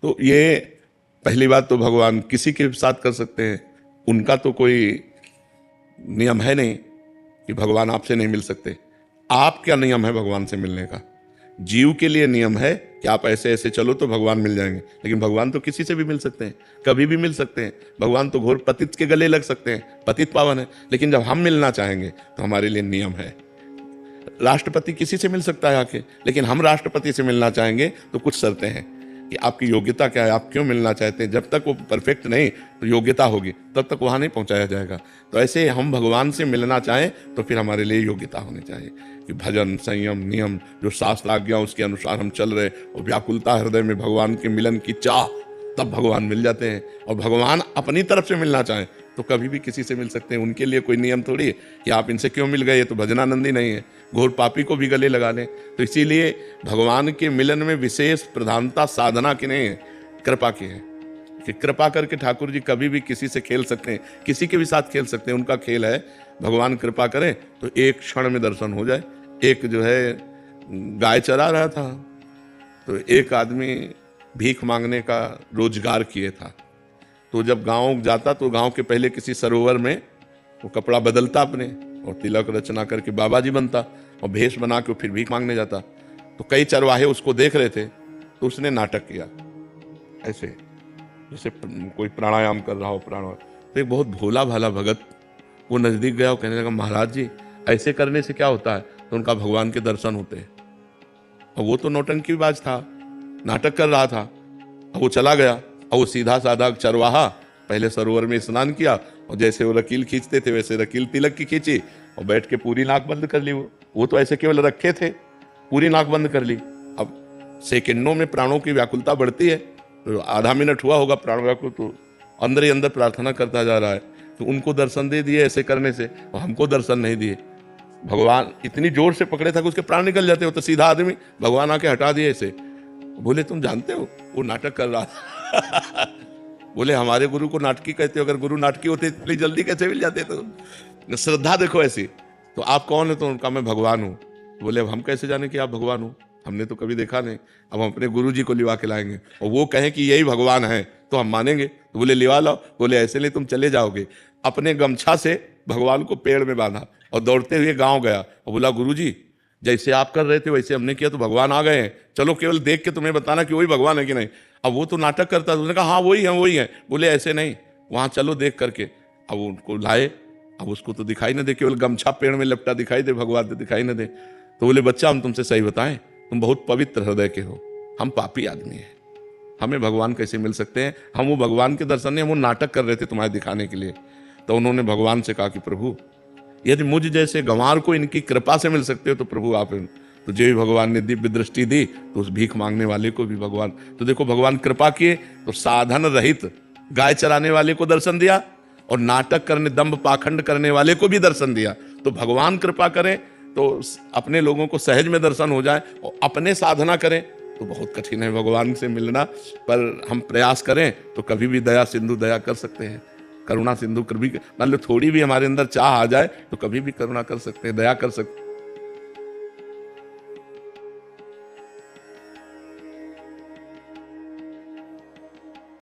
तो ये पहली बात तो भगवान किसी के साथ कर सकते हैं, उनका तो कोई नियम है नहीं कि भगवान आपसे नहीं मिल सकते। आप क्या नियम है भगवान से मिलने का? जीव के लिए नियम है कि आप ऐसे ऐसे चलो तो भगवान मिल जाएंगे, लेकिन भगवान तो किसी से भी मिल सकते हैं, कभी भी मिल सकते हैं। भगवान तो घोर पतित के गले लग सकते हैं, पतित पावन है। लेकिन जब हम मिलना चाहेंगे तो हमारे लिए नियम है। राष्ट्रपति किसी से मिल सकता है आके, लेकिन हम राष्ट्रपति से मिलना चाहेंगे तो कुछ शर्तें हैं कि आपकी योग्यता क्या है, आप क्यों मिलना चाहते हैं। जब तक वो परफेक्ट नहीं तो योग्यता होगी, तब तक वहाँ नहीं पहुँचाया जाएगा। तो ऐसे हम भगवान से मिलना चाहें तो फिर हमारे लिए योग्यता होनी चाहिए कि भजन, संयम, नियम, जो शास्त्र आज्ञा उसके अनुसार हम चल रहे, और व्याकुलता हृदय में भगवान के मिलन की चाह, तब भगवान मिल जाते हैं। और भगवान अपनी तरफ से मिलना चाहें तो कभी भी किसी से मिल सकते हैं। उनके लिए कोई नियम थोड़ी है कि आप इनसे क्यों मिल गए, ये तो भजनानंदी नहीं है, घोर पापी को भी गले लगा लें। तो इसीलिए भगवान के मिलन में विशेष प्रधानता साधना की नहीं है, कृपा की है कि कृपा करके ठाकुर जी कभी भी किसी से खेल सकते हैं, किसी के भी साथ खेल सकते हैं। उनका खेल है, भगवान कृपा करें तो एक क्षण में दर्शन हो जाए। एक जो है गाय चरा रहा था, तो एक आदमी भीख मांगने का रोजगार किए था। तो जब गांव जाता तो गांव के पहले किसी सरोवर में वो कपड़ा बदलता अपने, और तिलक रचना करके बाबा जी बनता, और भेष बना के फिर भीख मांगने जाता। तो कई चरवाहे उसको देख रहे थे, तो उसने नाटक किया ऐसे, जैसे कोई प्राणायाम कर रहा हो, प्राणायाम। तो एक बहुत भोला भाला भगत वो नजदीक गया और कहने लगा, महाराज जी ऐसे करने से क्या होता है? तो उनका भगवान के दर्शन होते हैं। और वो तो नौटंकीबाज था, नाटक कर रहा था। और वो चला गया, और वो सीधा साधा चरवाहा पहले सरोवर में स्नान किया, और जैसे वो रकील खींचते थे वैसे रकील तिलक की खींची, और बैठ के पूरी नाक बंद कर ली। वो तो ऐसे केवल रखे थे, पूरी नाक बंद कर ली। अब सेकंडों में प्राणों की व्याकुलता बढ़ती है, तो आधा मिनट हुआ होगा प्राण व्याकुल, तो अंदर ही अंदर प्रार्थना करता जा रहा है। तो उनको दर्शन दे दिए ऐसे करने से, और हमको दर्शन नहीं दिए। भगवान इतनी जोर से पकड़े था कि उसके प्राण निकल जाते हो। तो सीधा आदमी, भगवान आके हटा दिए ऐसे। बोले तुम जानते हो वो नाटक कर रहा था। बोले हमारे गुरु को नाटकी कहते हो, अगर गुरु नाटकी होते इतनी जल्दी कैसे मिल जाते? तो श्रद्धा देखो ऐसी। तो आप कौन है? तो उनका मैं भगवान हूँ। बोले अब हम कैसे जाने कि आप भगवान हो, हमने तो कभी देखा नहीं। अब हम अपने गुरु जी को लिवा के लाएंगे, और वो कहें कि यही भगवान है तो हम मानेंगे। तो बोले लिवा लाओ। बोले ऐसे नहीं, तुम चले जाओगे। अपने गमछा से भगवान को पेड़ में बांधा और दौड़ते हुए गाँव गया, और बोला गुरु जी जैसे आप कर रहे थे वैसे हमने किया तो भगवान आ गए हैं, चलो केवल देख के तुम्हें बताना कि वही भगवान है कि नहीं। अब वो तो नाटक करता था, उसने कहा हाँ वही है वही है। बोले ऐसे नहीं, वहाँ चलो देख करके। अब उनको लाए, अब उसको तो दिखाई न दे, केवल गमछा पेड़ में लपटा दिखाई दे, भगवान तो दिखाई न दे। तो बोले बच्चा हम तुमसे सही बताएं, तुम बहुत पवित्र हृदय के हो, हम पापी आदमी हैं, हमें भगवान कैसे मिल सकते हैं? हम वो भगवान के दर्शन नहीं, हम वो नाटक कर रहे थे तुम्हारे दिखाने के लिए। तो उन्होंने भगवान से कहा कि प्रभु यदि मुझ जैसे गंवार को इनकी कृपा से मिल सकते हो तो प्रभु आप। तो जो भी भगवान ने दिव्य दृष्टि दी तो उस भीख मांगने वाले को भी भगवान, तो देखो भगवान कृपा किए तो साधन रहित गाय चराने वाले को दर्शन दिया, और नाटक करने दंभ पाखंड करने वाले को भी दर्शन दिया। तो भगवान कृपा करें तो अपने लोगों को सहज में दर्शन हो जाए, और अपने साधना करें तो बहुत कठिन है भगवान से मिलना। पर हम प्रयास करें तो कभी भी दया सिंधु दया कर सकते हैं, करुणा सिंधु कभी मान लो थोड़ी भी हमारे अंदर चाह आ जाए तो कभी भी करुणा कर सकते हैं, दया कर सकते हैं।